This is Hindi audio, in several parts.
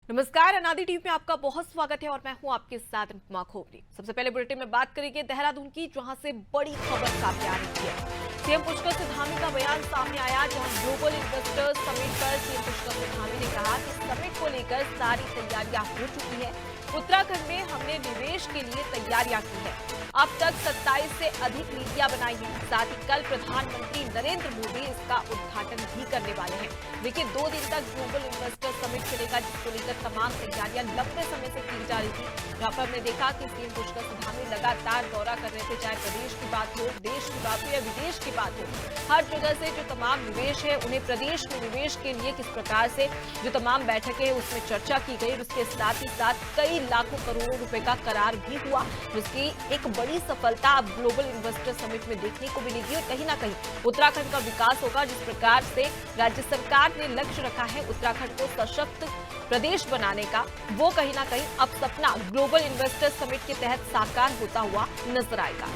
नमस्कार, अनादि टीवी में आपका बहुत स्वागत है और मैं हूं आपके साथ अनुपमा खोपरी। सबसे पहले बुलेटिन में बात करेंगे देहरादून की, जहां से बड़ी खबर सामने आ रही है। सीएम पुष्कर सिंह धामी का बयान सामने आया, जहां ग्लोबल इन्वेस्टर्स समिट पर सीएम पुष्कर सिंह धामी ने कहा कि समिट को लेकर सारी तैयारियां हो चुकी है। उत्तराखंड में हमने निवेश के लिए तैयारियां की है। अब तक 27 से अधिक नीतियां बनाई हैं। साथ ही कल प्रधानमंत्री नरेंद्र मोदी इसका उद्घाटन भी करने वाले हैं। देखिए, 2 दिन तक ग्लोबल इन्वेस्टर समिट चलेगा, जिसको लेकर तमाम तैयारियां लंबे समय से की जा रही थी। यहाँ पर हमने देखा कि सीएम पुष्कर सिंह धामी लगातार दौरा कर रहे थे, चाहे प्रदेश की बात हो, देश की बात हो या विदेश की बात हो। हर जगह से जो तमाम निवेश है, उन्हें प्रदेश में निवेश के लिए किस प्रकार से जो तमाम बैठकें है उसमें चर्चा की गई। उसके साथ ही साथ कई लाखों करोड़ों रुपए का करार भी हुआ, जिसकी एक बड़ी सफलता अब ग्लोबल इन्वेस्टर समिट में देखने को मिलेगी। और कहीं ना कहीं उत्तराखंड का विकास होगा। जिस प्रकार से राज्य सरकार ने लक्ष्य रखा है उत्तराखंड को सशक्त प्रदेश बनाने का, वो कहीं ना कहीं अब सपना ग्लोबल इन्वेस्टर समिट के तहत साकार होता हुआ नजर आएगा।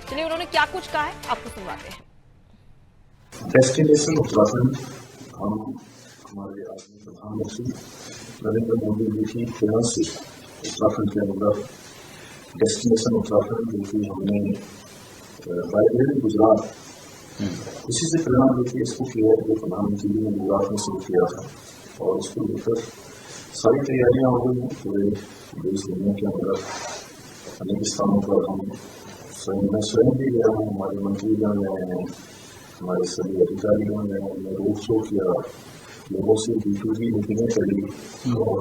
चलिए, उन्होंने क्या कुछ कहा है आपको सुनवाते हैं। डेस्टिनेशन उत्तराखंड हम हमारे आदरणीय प्रधानमंत्री नरेंद्र मोदी जी की प्रेरणा से उत्तराखंड के अंदर डेस्टिनेशन उत्तराखंड जो कि हमने बाय गुजरात इसी से प्रेरणा लेकर इसको किया है, जो प्रधानमंत्री जी ने गुजरात में शुरू किया था। और उसको लेकर सारी तैयारियां हो गई हैं। पूरे देश दुनिया के अंदर अनेक स्थानों पर हम मैं स्वयं भी गया हूँ, हमारे मंत्रीगण गए हैं, हमारे सभी अधिकारियों ने रोड शो किया, लोगों से B2B मीटिंगें करी और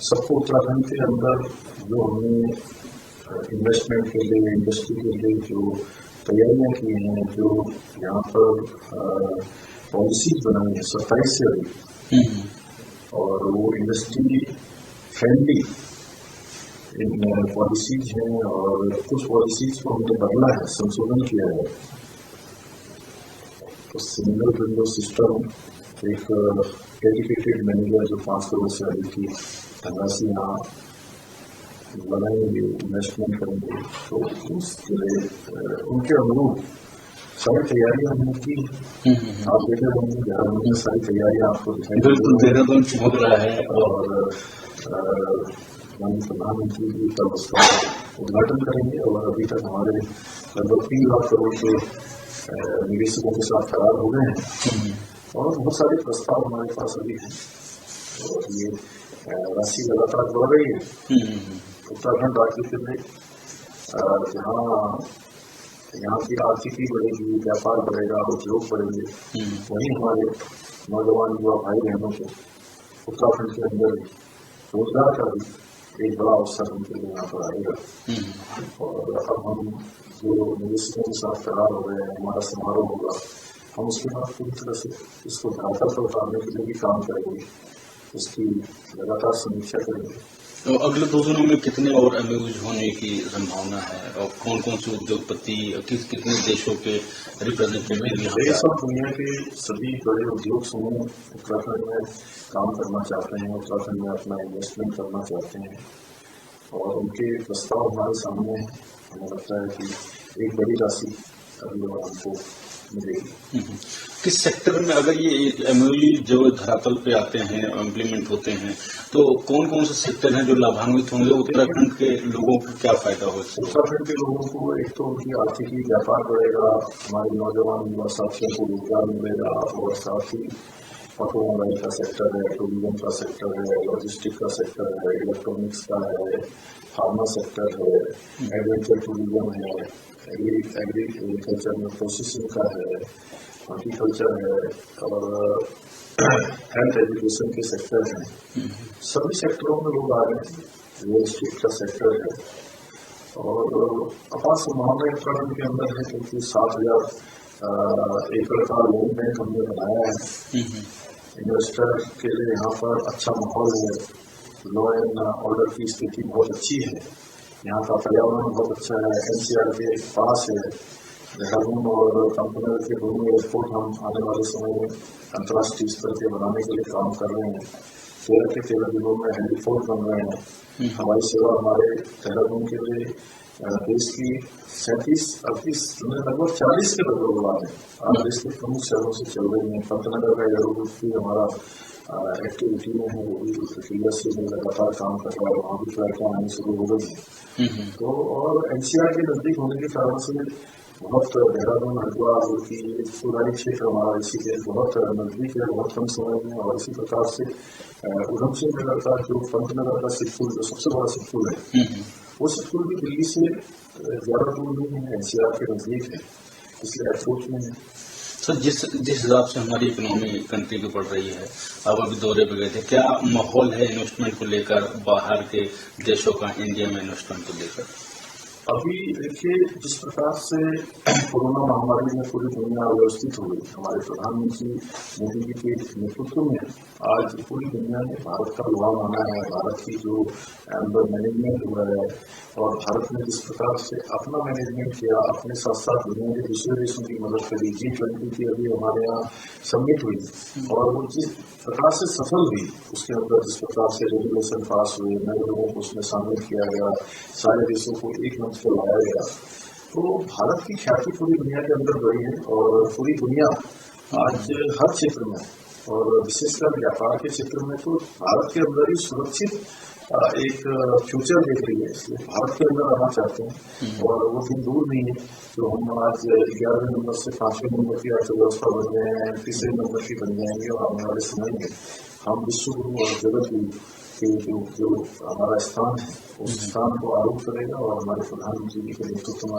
सबको उत्तराखंड के अंदर जो हमने इन्वेस्टमेंट के लिए, इंडस्ट्री के लिए जो तैयारियां की हैं, जो यहाँ पर पॉलिसीज बनाई है 27 से अधिक, और वो इंडस्ट्री फ्रेंडली पॉलिसीज हैं और कुछ पॉलिसीज को हमने बदला है, संशोधन किया है। तो सिंगल विंडो सिस्टम, एक डेडिकेटेड मैनेजर जो 5 करोड़ से अधिक की धनराशि यहाँ बनाएंगे, इन्वेस्टमेंट करेंगे, तो उसके लिए उनके अनुरूप सारी तैयारियां हमने की। आप देखे होंगे देहरादून में सारी तैयारियां आपको दिखाई देहरादून चमक रहा है। और प्रधानमंत्री जी कल उसका उद्घाटन करेंगे। और अभी तक हमारे लगभग 3 लाख करोड़ के निवेशकों के साथ करार हो गए हैं और बहुत सारे प्रस्ताव हमारे पास अभी हैं और ये राशि लगातार बढ़ रही है। उत्तराखंड राज्य के लिए जहाँ यहाँ की आर्थिकी बढ़ेगी, व्यापार बढ़ेगा, उद्योग बढ़ेंगे, वहीं हमारे नौजवान युवा भाई बहनों को उत्तराखंड के अंदर रोजगार का भी एक बड़ा अवसर उनके लिए यहाँ पर आएगा। और अब हम जो निवेशकों के साथ करार हो रहे हैं, हमारा समारोह होगा, हम उसके बाद पूरी तरह से इसको धरातल पर उतारने के लिए भी काम करेंगे, इसकी लगातार समीक्षा करेंगे। तो अगले 2 दिनों में कितने और MOUs होने की संभावना है और कौन कौन से उद्योगपति कितने देशों के रिप्रेजेंटेटिव देश और दुनिया के सभी बड़े उद्योग समूह उत्तराखंड में काम करना चाहते हैं, उत्तराखंड में अपना इन्वेस्टमेंट करना चाहते हैं और उनके प्रस्ताव हमारे सामने हैं। हमें लगता है कि एक बड़ी राशि अभी और हमको मिलेगी। किस सेक्टर में अगर ये MOU जो धरातल पे आते हैं, इम्प्लीमेंट होते हैं, तो कौन कौन से सेक्टर हैं जो लाभान्वित होंगे? उत्तराखंड के लोगों को क्या फायदा हो? उत्तराखंड के लोगों को एक तो उनकी आर्थिकी व्यापार बढ़ेगा, हमारे नौजवान युवा साथियों को रोजगार मिलेगा और साथ ही ऑटोमोबाइल का सेक्टर है, टूरिज्म का सेक्टर है, लॉजिस्टिक का सेक्टर है, इलेक्ट्रॉनिक्स का है, फार्मा सेक्टर है, एडवेंचर टूरिज्म है, एग्रीकल्चर में प्रोसेसिंग का है, हॉर्टिकल्चर है और हेल्थ एजुकेशन के सेक्टर हैं। सभी सेक्टरों में लोग आ रहे हैं। रियल एस्टेट का सेक्टर है और अपार संभावना उत्तराखंड के अंदर है, क्योंकि 7,000 एकड़ का लोन बैंक हमने बनाया है। इन्वेस्टर के लिए यहाँ पर अच्छा माहौल है, लॉ एंड ऑर्डर की स्थिति बहुत अच्छी है, यहाँ का पर्यावरण बहुत अच्छा है, NCR के पास है। देहरादून और कंपनी के दोनों एयरपोर्ट हम आने वाले समय में अंतर्राष्ट्रीय स्तर के बनाने के लिए काम कर रहे हैं। 13 के 13 जिलों में हेलीपोर्ट बन रहे हैं। हवाई सेवा हमारे देहरादून के लिए देश की 37-38 लगभग 40 के लगभग उड़ान है आज देश के प्रमुख शहरों से चल रही है। पंतनगर का एयरपोर्ट भी हमारा एक्टिविटी में है, वो भी सीरियसली में लगातार काम कर रहा है, वहाँ भी फ्लाइटें आनी शुरू हो गई हैं। तो और एनसीआर के नजदीक होने के कारण से बहुत देहरादून हरिद्वार की पुरानी क्षेत्र हमारा इसी के बहुत नजदीक है, बहुत कम समय में। और इसी प्रकार से उधमसिंह नगर का जो पंतनगर का सिखपुर जो सबसे बड़ा सिखपुर है, वो सिखपुर भी दिल्ली से ज्यादा दूर नहीं है, एनसीआर के नजदीक है, इसलिए अप्रोच में है। सर, जिस हिसाब से हमारी इकोनॉमी कंट्री की बढ़ रही है, अब अभी दौरे पे गए थे, क्या माहौल है इन्वेस्टमेंट को लेकर, बाहर के देशों का इंडिया में इन्वेस्टमेंट को लेकर? अभी देखिए, जिस प्रकार से कोरोना महामारी में पूरी दुनिया व्यवस्थित हो गई, हमारे प्रधानमंत्री मोदी जी के नेतृत्व में आज पूरी दुनिया ने भारत का लुभाव माना है। भारत की जो अंदर मैनेजमेंट हुआ है और भारत ने जिस प्रकार से अपना मैनेजमेंट किया, अपने साथ साथ दुनिया के दूसरे देशों की मदद करी। G20 की अभी हमारे यहाँ समिट हुई और वो जिस प्रकार से सफल हुई, उसके अंदर जिस प्रकार से रेगुलेशन पास हुए, नए लोगों को उसमें शामिल किया गया, सारे देशों को एक मंच पर लाया गया, तो भारत की ख्याति पूरी दुनिया के अंदर बढ़ी है। और पूरी दुनिया आज हर क्षेत्र में और विशेषकर व्यापार के क्षेत्र में तो भारत के अंदर ही सुरक्षित एक फ्यूचर देख रही है, इसलिए भारत के अंदर आना चाहते हैं। और वो दिन दूर नहीं है तो हम आज 11वें नंबर से 5वें नंबर की अर्थव्यवस्था बन गए हैं, 3रे नंबर की बन जाएंगे। और आने वाले समय में हम विश्व गुरु और जगत गुरु के जो हमारा स्थान है, उस स्थान को आरोप करेगा। और हमारे प्रधानमंत्री जी के नेतृत्व में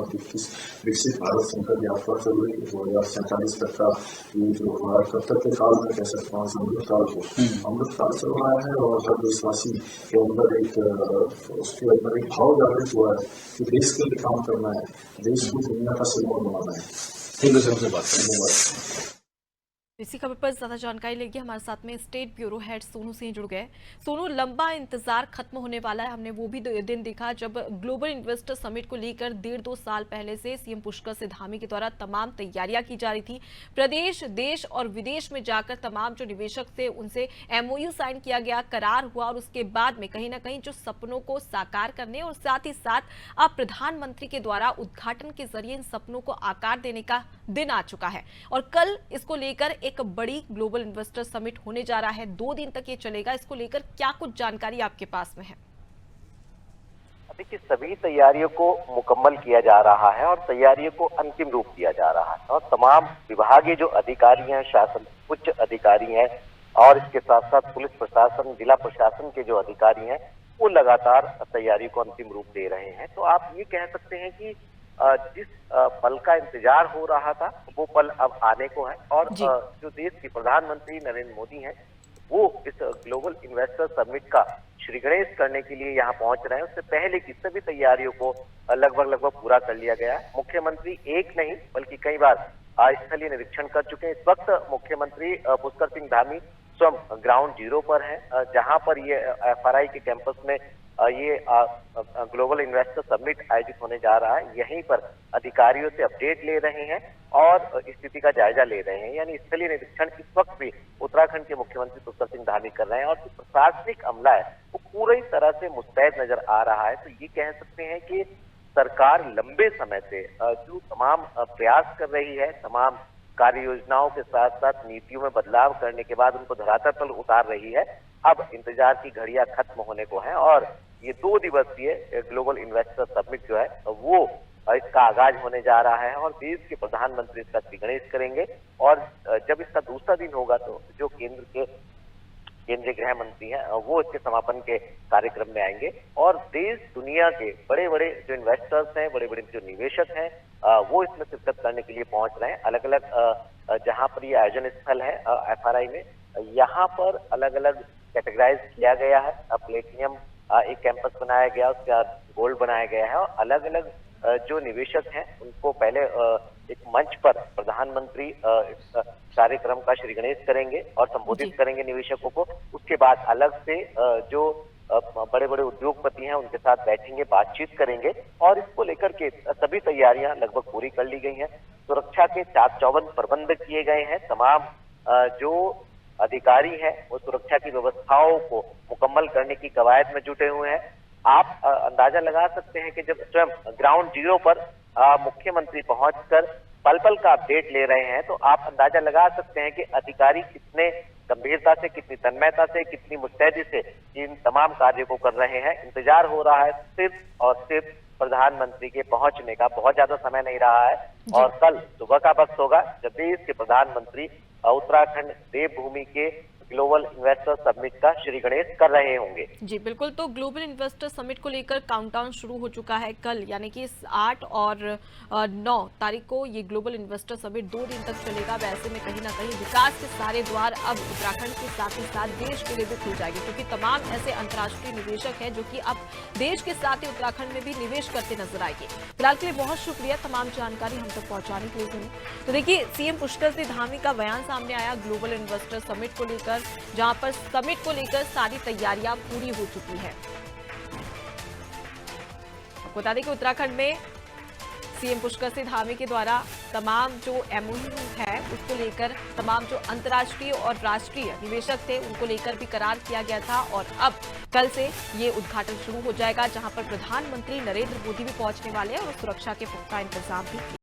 विकसित भारत संकल्प यात्रा चल रही है। 2047 तक का ये जो हमारा कर्तव्य काल में कह सकता हूँ, अमृत काल को अमृत काल चल रहा है। और हर देशवासी के अंदर उसके अंदर एक भाव जागृत हुआ है कि देश के लिए काम करना है, देश को दुनिया का सिरमौर बनाना है। ठीक है, हमसे बात करेंगे। इसी खबर पर ज्यादा जानकारी लेगी हमारे साथ में state bureau head Sonu Singh जुड़ गए। सोनू, लंबा इंतजार खत्म होने वाला है। हमने वो भी दिन देखा जब ग्लोबल इन्वेस्टर समिट को लेकर 1.5-2 साल पहले से सीएम पुष्कर सिंह धामी के द्वारा तमाम तैयारियां की जा रही थी। प्रदेश, देश और विदेश में जाकर तमाम जो निवेशक थे उनसे MOU साइन किया गया, करार हुआ। और उसके बाद में कहीं ना कहीं जो सपनों को साकार करने और साथ ही साथ अब प्रधानमंत्री के द्वारा उद्घाटन के जरिए इन सपनों को आकार देने का दिन आ चुका है। और कल इसको लेकर एक बड़ी ग्लोबल इन्वेस्टर समिट होने जा रहा है, 2 दिन तक ये चलेगा। इसको लेकर क्या कुछ जानकारी आपके पास में है? देखिए, सभी तैयारियों को मुकम्मल किया जा रहा है और तैयारियों को अंतिम रूप दिया जा रहा है। और तमाम विभागीय जो अधिकारी हैं, शासन उच्च अधिकारी हैं और इसके साथ साथ पुलिस प्रशासन, जिला प्रशासन के जो अधिकारी हैं, वो लगातार तैयारी को अंतिम रूप दे रहे हैं। तो आप ये कह सकते हैं कि जिस पल का इंतजार हो रहा था वो पल अब आने को है। और जो देश के प्रधानमंत्री नरेंद्र मोदी हैं, वो इस ग्लोबल इन्वेस्टर समिट का श्रीगणेश करने के लिए यहाँ पहुंच रहे हैं। उससे पहले की सभी तैयारियों को लगभग पूरा कर लिया गया है। मुख्यमंत्री एक नहीं बल्कि कई बार स्थलीय निरीक्षण कर चुके हैं। इस वक्त मुख्यमंत्री पुष्कर सिंह धामी स्वयं ग्राउंड जीरो पर है, जहां पर ये FRI के कैंपस में ये ग्लोबल इन्वेस्टर समिट आयोजित होने जा रहा है। यहीं पर अधिकारियों से अपडेट ले रहे हैं और स्थिति का जायजा ले रहे हैं। यानी स्थलीय निरीक्षण इस वक्त भी उत्तराखंड के मुख्यमंत्री पुष्कर सिंह धामी कर रहे हैं। और जो प्रशासनिक अमला है वो पूरी तरह से मुस्तैद नजर आ रहा है। तो ये कह सकते हैं कि सरकार लंबे समय से जो तमाम प्रयास कर रही है, तमाम कार्य योजनाओं के साथ साथ नीतियों में बदलाव करने के बाद उनको धरातल पर उतार रही है। अब इंतजार की घड़ियां खत्म होने को है और ये 2 दिवसीय ग्लोबल इन्वेस्टर समिट जो है वो इसका आगाज होने जा रहा है। और देश के प्रधानमंत्री इसका श्रीगणेश करेंगे। और जब इसका दूसरा दिन होगा तो जो केंद्रीय गृह मंत्री हैं वो इसके समापन के कार्यक्रम में आएंगे। और देश दुनिया के बड़े बड़े जो इन्वेस्टर्स हैं, बड़े बड़े जो निवेशक हैं, वो इसमें शिरकत करने के लिए पहुंच रहे हैं। अलग अलग जहां पर ये आयोजन स्थल है FRI में, यहाँ पर अलग अलग कैटेगराइज किया गया है। प्लेटिनियम एक कैंपस बनाया गया, उसके बाद गोल्ड बनाया गया है। और अलग अलग जो निवेशक हैं उनको पहले एक मंच पर प्रधानमंत्री इस कार्यक्रम का श्रीगणेश करेंगे और संबोधित करेंगे निवेशकों को। उसके बाद अलग से जो बड़े बड़े उद्योगपति हैं उनके साथ बैठेंगे, बातचीत करेंगे। और इसको लेकर के सभी तैयारियां लगभग पूरी कर ली गई हैं। सुरक्षा के चाक चौबंद प्रबंध किए गए हैं। तमाम जो अधिकारी हैं वो सुरक्षा की व्यवस्थाओं को मुकम्मल करने की कवायद में जुटे हुए हैं। आप अंदाजा लगा सकते हैं कि जब स्वयं ग्राउंड जीरो पर मुख्यमंत्री पहुंचकर पल पल का अपडेट ले रहे हैं तो आप अंदाजा लगा सकते हैं कि अधिकारी कितने गंभीरता से, कितनी तन्मयता से, कितनी मुस्तैदी से इन तमाम कार्यों को कर रहे हैं। इंतजार हो रहा है सिर्फ और सिर्फ प्रधानमंत्री के पहुंचने का। बहुत ज्यादा समय नहीं रहा है और कल सुबह का वक्त होगा जब देश के प्रधानमंत्री उत्तराखंड देवभूमि के ग्लोबल इन्वेस्टर समिट का श्री गणेश कर रहे होंगे। जी बिल्कुल, तो ग्लोबल इन्वेस्टर समिट को लेकर काउंटडाउन शुरू हो चुका है। कल यानी कि 8 और 9 तारीख को ये ग्लोबल इन्वेस्टर समिट 2 दिन तक चलेगा। वैसे में कहीं ना कहीं विकास के सारे द्वार अब उत्तराखंड के साथ ही साथ देश के लिए भी खुल जाएंगे, क्योंकि तमाम ऐसे अंतर्राष्ट्रीय निवेशक हैं जो कि अब देश के साथ ही उत्तराखंड में भी निवेश करते नजर आएंगे। फिलहाल के लिए बहुत शुक्रिया तमाम जानकारी हम तक पहुंचाने के लिए। तो देखिए, सीएम पुष्कर सिंह धामी का बयान सामने आया ग्लोबल इन्वेस्टर समिट को लेकर, जहां पर समिट को लेकर सारी तैयारियां पूरी हो चुकी हैं। आपको बता दें कि उत्तराखंड में सीएम पुष्कर सिंह धामी के द्वारा तमाम जो एमओयू है उसको लेकर तमाम जो अंतर्राष्ट्रीय और राष्ट्रीय निवेशक थे उनको लेकर भी करार किया गया था और अब कल से ये उद्घाटन शुरू हो जाएगा, जहां पर प्रधानमंत्री नरेंद्र मोदी भी पहुंचने वाले हैं और सुरक्षा के पुख्ता इंतजाम भी